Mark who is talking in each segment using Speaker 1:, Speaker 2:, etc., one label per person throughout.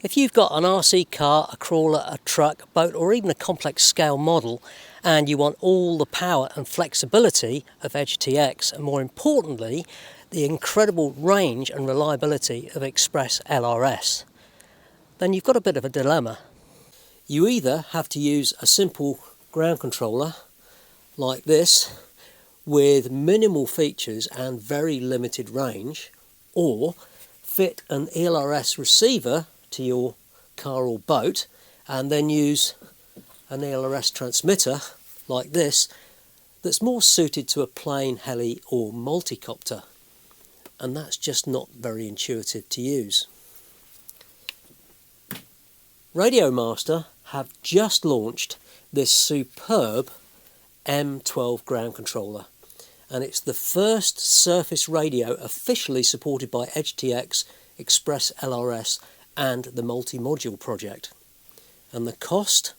Speaker 1: If you've got an RC car, a crawler, a truck, a boat, or even a complex scale model, and you want all the power and flexibility of EdgeTX, and more importantly, the incredible range and reliability of ExpressLRS, then you've got a bit of a dilemma. You either have to use a simple ground controller like this with minimal features and very limited range, or fit an ELRS receiver to your car or boat and then use an ELRS transmitter like this that's more suited to a plane, heli or multicopter, and that's just not very intuitive to use. RadioMaster have just launched this superb M12 Ground Controller, and it's the first surface radio officially supported by EdgeTX, ExpressLRS and the multi-module project. And the cost?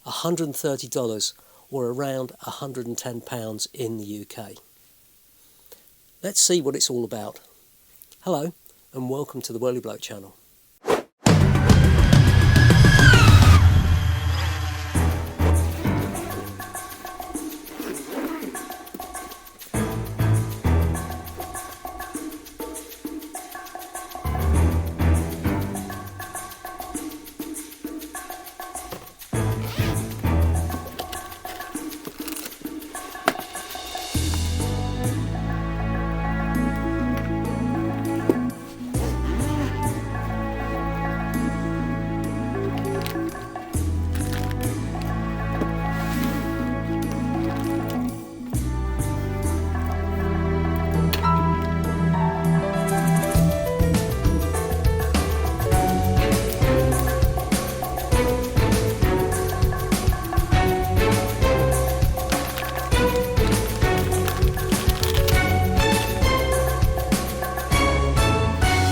Speaker 1: $130, or around £110 in the UK. Let's see what it's all about. Hello and welcome to the Whirly Bloke channel.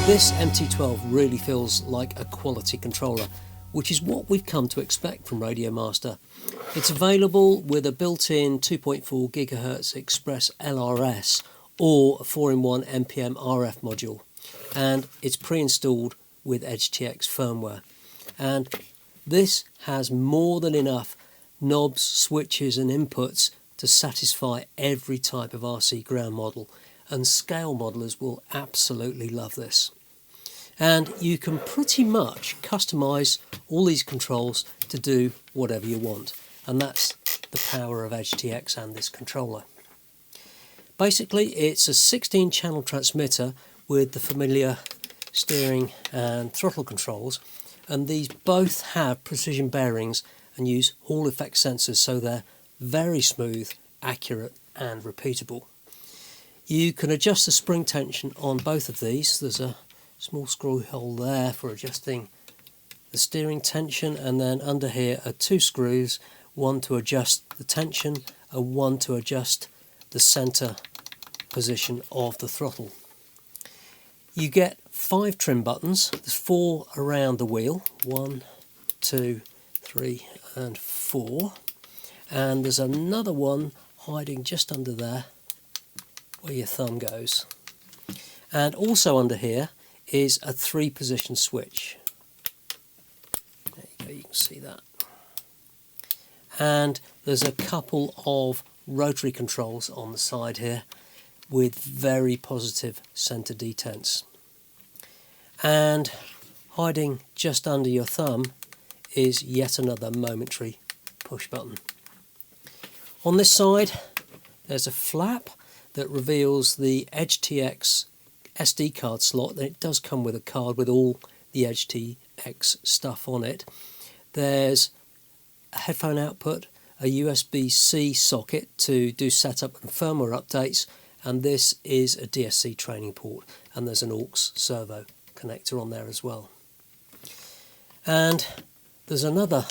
Speaker 1: This MT12 really feels like a quality controller, which is what we've come to expect from RadioMaster. It's available with a built-in 2.4 GHz ExpressLRS or a 4-in-1 NPM RF module, and it's pre-installed with EdgeTX firmware. And this has more than enough knobs, switches and inputs to satisfy every type of RC ground model, and scale modelers will absolutely love this. And you can pretty much customize all these controls to do whatever you want, and that's the power of EdgeTX and this controller. Basically, it's a 16 channel transmitter with the familiar steering and throttle controls, and these both have precision bearings and use Hall effect sensors, so they're very smooth, accurate and repeatable. You can adjust the spring tension on both of these. There's a small screw hole there for adjusting the steering tension, and then under here are two screws, one to adjust the tension and one to adjust the center position of the throttle. You get 5 trim buttons. There's 4 around the wheel, 1, 2, 3 and 4, and there's another one hiding just under there where your thumb goes. And also under here is a 3-position switch. There you go, you can see that. And there's a couple of rotary controls on the side here with very positive center detents. And hiding just under your thumb is yet another momentary push button. On this side there's a flap that reveals the EdgeTX SD card slot. It does come with a card with all the EdgeTX stuff on it. There's a headphone output, a USB-C socket to do setup and firmware updates, and this is a DSC training port, and there's an aux servo connector on there as well. And there's another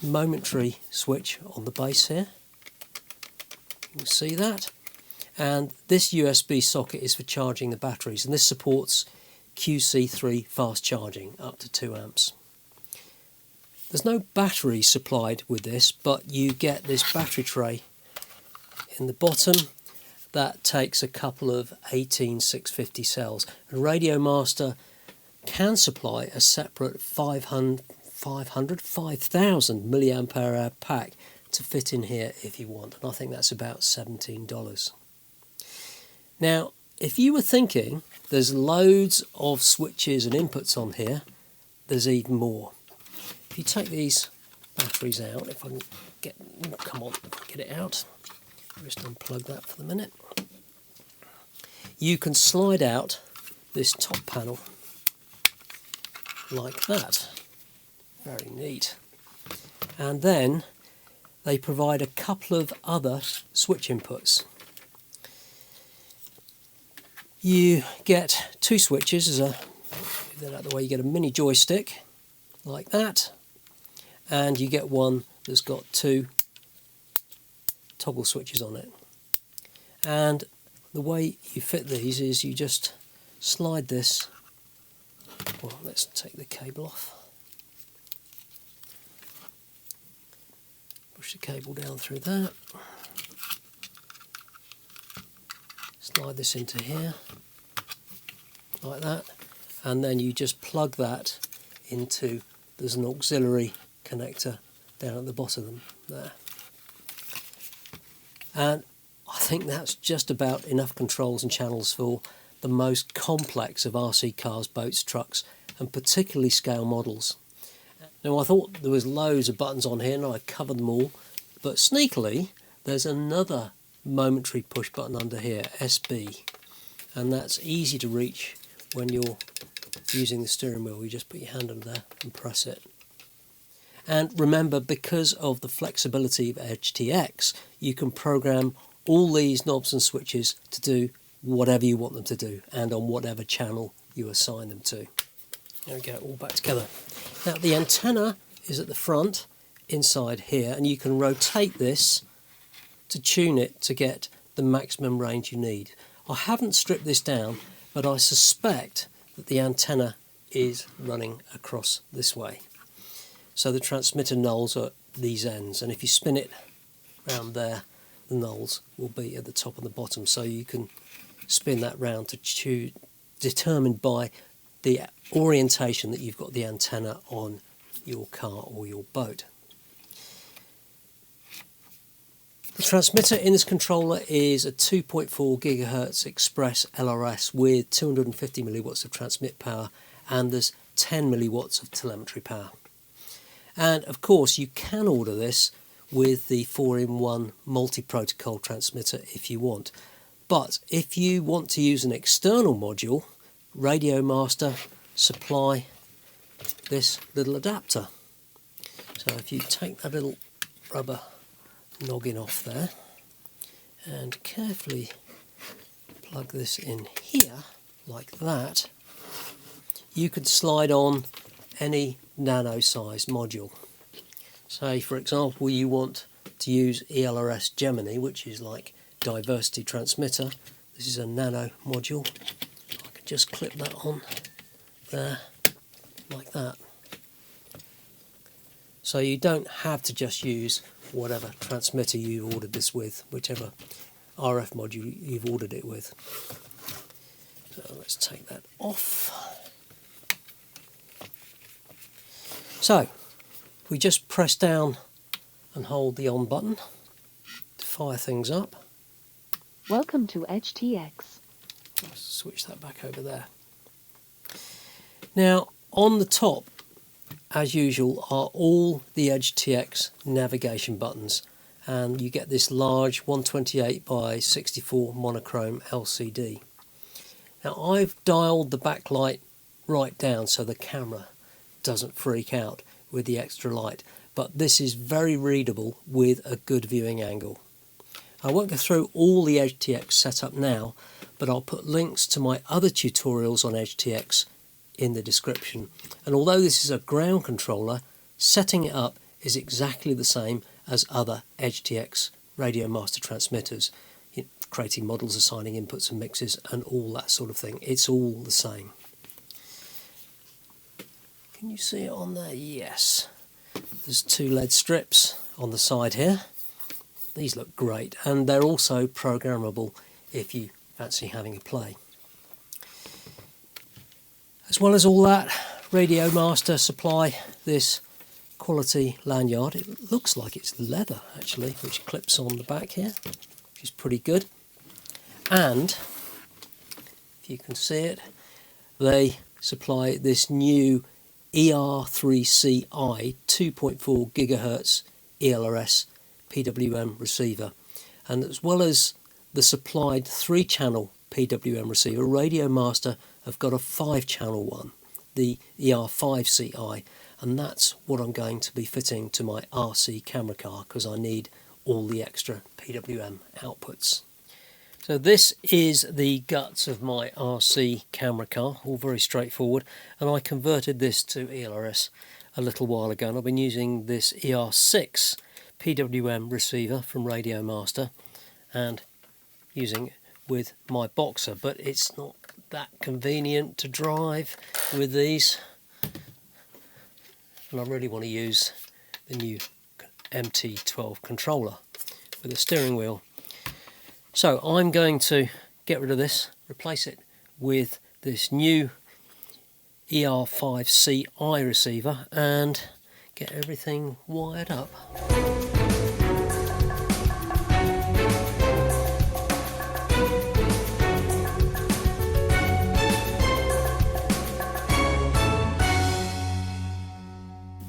Speaker 1: momentary switch on the base here. You can see that. And this USB socket is for charging the batteries, and this supports QC3 fast charging up to 2 amps. There's no battery supplied with this, but you get this battery tray in the bottom that takes a couple of 18650 cells. And RadioMaster can supply a separate 5,000 milliamp hour pack to fit in here if you want, and I think that's about $17. Now, if you were thinking there's loads of switches and inputs on here, there's even more. If you take these batteries out, if I can get, come on, get it out, just unplug that for the minute. You can slide out this top panel like that. Very neat. And then they provide a couple of other switch inputs. You get two switches, move that out of the way, you get a mini joystick like that, and you get one that's got two toggle switches on it. And the way you fit these is you just slide this, well, let's take the cable off, push the cable down through that, slide this into here like that, and then you just plug that into, there's an auxiliary connector down at the bottom there, and I think that's just about enough controls and channels for the most complex of RC cars, boats, trucks, and particularly scale models. Now, I thought there was loads of buttons on here and I covered them all, but sneakily there's another momentary push button under here, SB, and that's easy to reach when you're using the steering wheel. You just put your hand under there and press it. And remember, because of the flexibility of EdgeTX, you can program all these knobs and switches to do whatever you want them to do and on whatever channel you assign them to. There we go, all back together. Now, the antenna is at the front inside here, and you can rotate this to tune it to get the maximum range you need. I haven't stripped this down, but I suspect that the antenna is running across this way. So the transmitter nulls are at these ends, and if you spin it around there, the nulls will be at the top and the bottom, so you can spin that round to choose, determined by the orientation that you've got the antenna on your car or your boat. The transmitter in this controller is a 2.4 GHz ExpressLRS with 250 milliwatts of transmit power, and there's 10 milliwatts of telemetry power. And of course you can order this with the 4-in-1 multi-protocol transmitter if you want. But if you want to use an external module, RadioMaster supply this little adapter. So if you take that little rubber noggin off there and carefully plug this in here like that, you could slide on any nano-sized module. Say, for example, you want to use ELRS Gemini, which is like diversity transmitter. This is a nano module. I could just clip that on there like that. So you don't have to just use whatever transmitter you've ordered this with, whichever RF module you've ordered it with. So let's take that off. So we just press down and hold the on button to fire things up.
Speaker 2: Welcome to EdgeTX.
Speaker 1: Let's switch that back over there. Now, on the top, as usual, are all the EdgeTX navigation buttons, and you get this large 128 by 64 monochrome LCD. Now, I've dialed the backlight right down so the camera doesn't freak out with the extra light, but this is very readable with a good viewing angle. I won't go through all the EdgeTX setup now, but I'll put links to my other tutorials on EdgeTX in the description. And although this is a ground controller, setting it up is exactly the same as other EdgeTX RadioMaster transmitters, creating models, assigning inputs and mixes and all that sort of thing. It's all the same. Can you see it on there? Yes. There's two lead strips on the side here. These look great, and they're also programmable if you fancy having a play. As well as all that, RadioMaster supply this quality lanyard. It looks like it's leather actually, which clips on the back here, which is pretty good. And if you can see it, they supply this new ER3c-i 2.4 GHz ELRS PWM receiver. And as well as the supplied 3-channel PWM receiver, RadioMaster have got a 5-channel one, the ER3c-i, and that's what I'm going to be fitting to my RC camera car because I need all the extra PWM outputs. So this is the guts of my RC camera car, all very straightforward, and I converted this to ELRS a little while ago, and I've been using this ER6 PWM receiver from RadioMaster and using it with my Boxer, but it's not that convenient to drive with these, and I really want to use the new MT12 controller with a steering wheel. So I'm going to get rid of this, replace it with this new ER3c-i receiver and get everything wired up.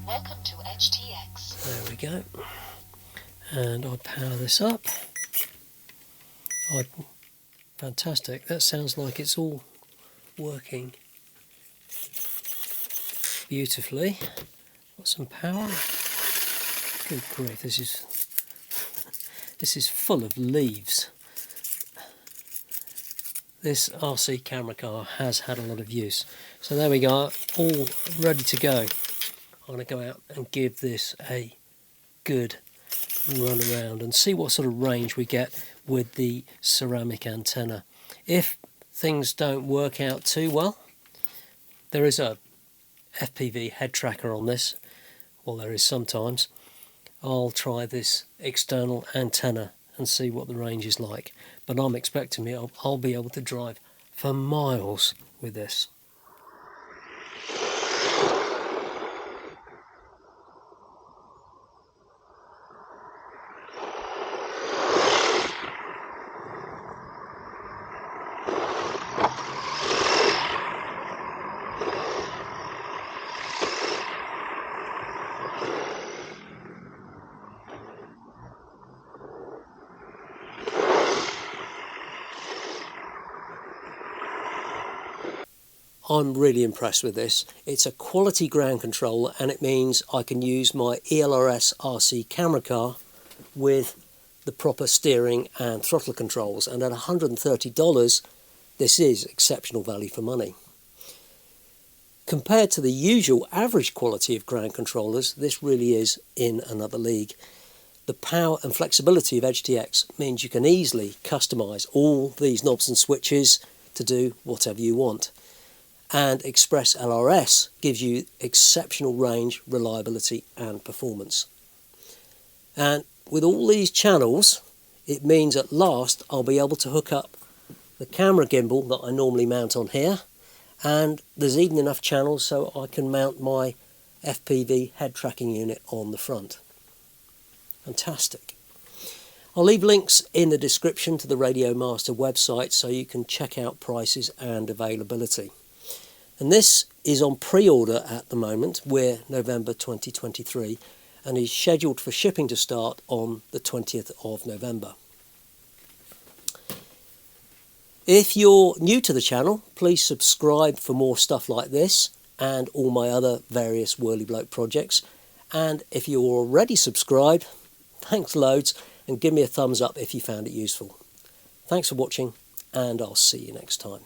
Speaker 2: Welcome to EdgeTX.
Speaker 1: There we go. And I power this up. Fantastic, that sounds like it's all working beautifully. Got some power. Good grief, this is full of leaves. This RC camera car has had a lot of use. So there we go, all ready to go. I'm going to go out and give this a good run around and see what sort of range we get with the ceramic antenna. If things don't work out too well, there is a FPV head tracker on this, well there is sometimes. I'll try this external antenna and see what the range is like, but I'm expecting I'll be able to drive for miles with this. I'm really impressed with this. It's a quality ground controller and it means I can use my ELRS RC camera car with the proper steering and throttle controls, and at $130 this is exceptional value for money. Compared to the usual average quality of ground controllers, this really is in another league. The power and flexibility of EdgeTX means you can easily customize all these knobs and switches to do whatever you want. And ExpressLRS gives you exceptional range, reliability and performance. And with all these channels, it means at last I'll be able to hook up the camera gimbal that I normally mount on here, and there's even enough channels so I can mount my FPV head tracking unit on the front. Fantastic. I'll leave links in the description to the RadioMaster website so you can check out prices and availability. And this is on pre-order at the moment. We're November 2023 and is scheduled for shipping to start on the 20th of November. If you're new to the channel, please subscribe for more stuff like this and all my other various Whirly Bloke projects. And if you're already subscribed, thanks loads, and give me a thumbs up if you found it useful. Thanks for watching, and I'll see you next time.